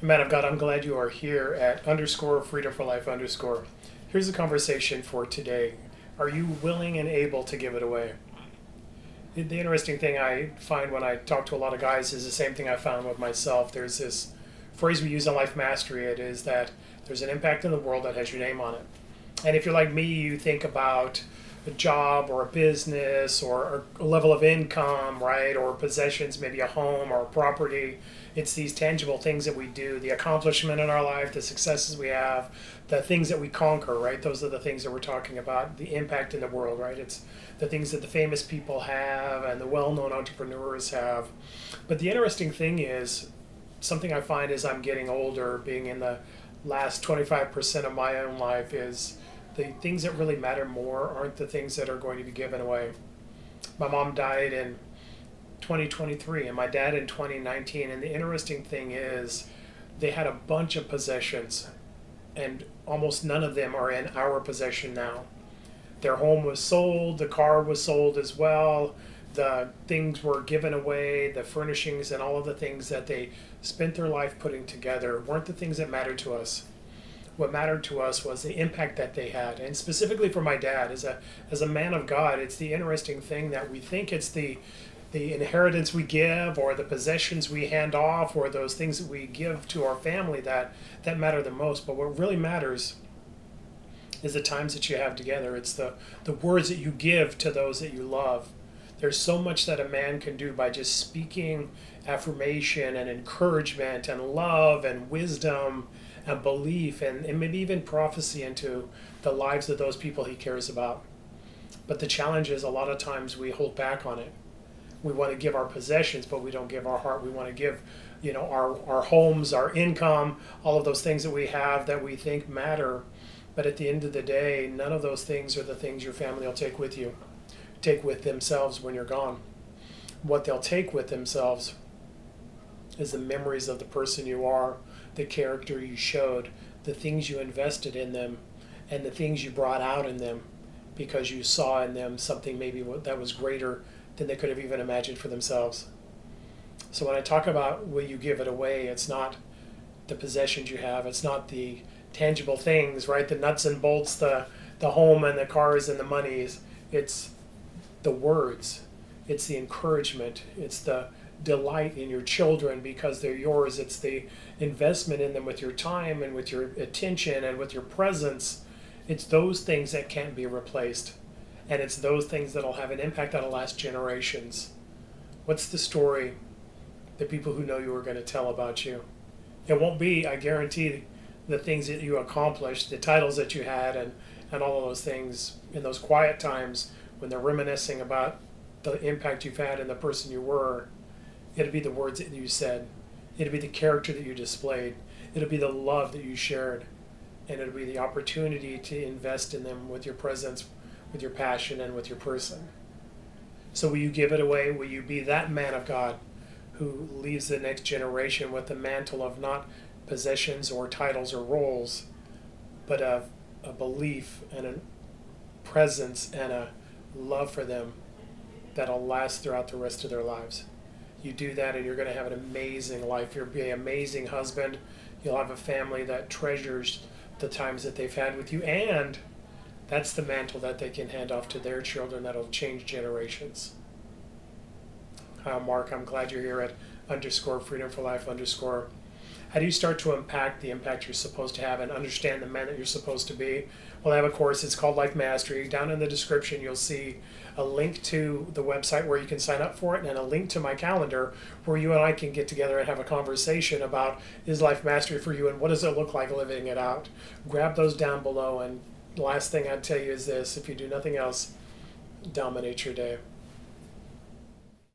Man of God, I'm glad you are here at underscore freedom for life underscore. Here's the conversation for today. Are you willing and able to give it away? The interesting thing I find when I talk to a lot of guys is the same thing I found with myself. There's this phrase we use in Life Mastery. It is that there's an impact in the world that has your name on it. And if you're like me, you think about a job or a business or a level of income, right? Or possessions, maybe a home or a property. It's these tangible things that we do, the accomplishment in our life, the successes we have, the things that we conquer, right? Those are the things that we're talking about, the impact in the world, right? It's the things that the famous people have and the well known entrepreneurs have. But the interesting thing is, something I find as I'm getting older, being in the last 25% of my own life, is the things that really matter more aren't the things that are going to be given away. My mom died in 2023 and my dad in 2019. And the interesting thing is, they had a bunch of possessions, and almost none of them are in our possession now. Their home was sold, the car was sold as well, the things were given away, the furnishings and all of the things that they spent their life putting together weren't the things that mattered to us. What mattered to us was the impact that they had. And specifically for my dad, as a man of God, it's the interesting thing that we think it's the inheritance we give or the possessions we hand off or those things that we give to our family that matter the most. But what really matters is the times that you have together. It's the words that you give to those that you love. There's so much that a man can do by just speaking affirmation and encouragement and love and wisdom and belief and maybe even prophecy into the lives of those people he cares about. But the challenge is, a lot of times we hold back on it. We want to give our possessions, but we don't give our heart. We want to give, our homes, our income, all of those things that we have that we think matter. But at the end of the day, none of those things are the things your family will take with themselves when you're gone. What they'll take with themselves is the memories of the person you are, the character you showed, the things you invested in them, and the things you brought out in them because you saw in them something maybe that was greater than they could have even imagined for themselves. So when I talk about will you give it away, it's not the possessions you have, it's not the tangible things, right? The nuts and bolts, the home and the cars and the monies. It's the words, it's the encouragement, it's the delight in your children because they're yours. It's the investment in them with your time and with your attention and with your presence. It's those things that can't be replaced. And it's those things that'll have an impact that'll last generations. What's the story that people who know you are going to tell about you? It won't be, I guarantee, the things that you accomplished, the titles that you had, and all of those things in those quiet times when they're reminiscing about the impact you've had and the person you were. It'll be the words that you said. It'll be the character that you displayed. It'll be the love that you shared. And it'll be the opportunity to invest in them with your presence, with your passion, and with your person. So will you give it away? Will you be that man of God who leaves the next generation with the mantle of not possessions or titles or roles, but of a belief and a presence and a love for them that'll last throughout the rest of their lives? You do that and you're going to have an amazing life. You'll be an amazing husband. You'll have a family that treasures the times that they've had with you, and that's the mantle that they can hand off to their children that'll change generations. Hi, Mark. I'm glad you're here at underscore freedom for life underscore. How do you start to impact the impact you're supposed to have and understand the man that you're supposed to be? Well, I have a course. It's called Life Mastery. Down in the description, you'll see a link to the website where you can sign up for it and a link to my calendar where you and I can get together and have a conversation about, is Life Mastery for you and what does it look like living it out? Grab those down below. And the last thing I'd tell you is this: if you do nothing else, dominate your day.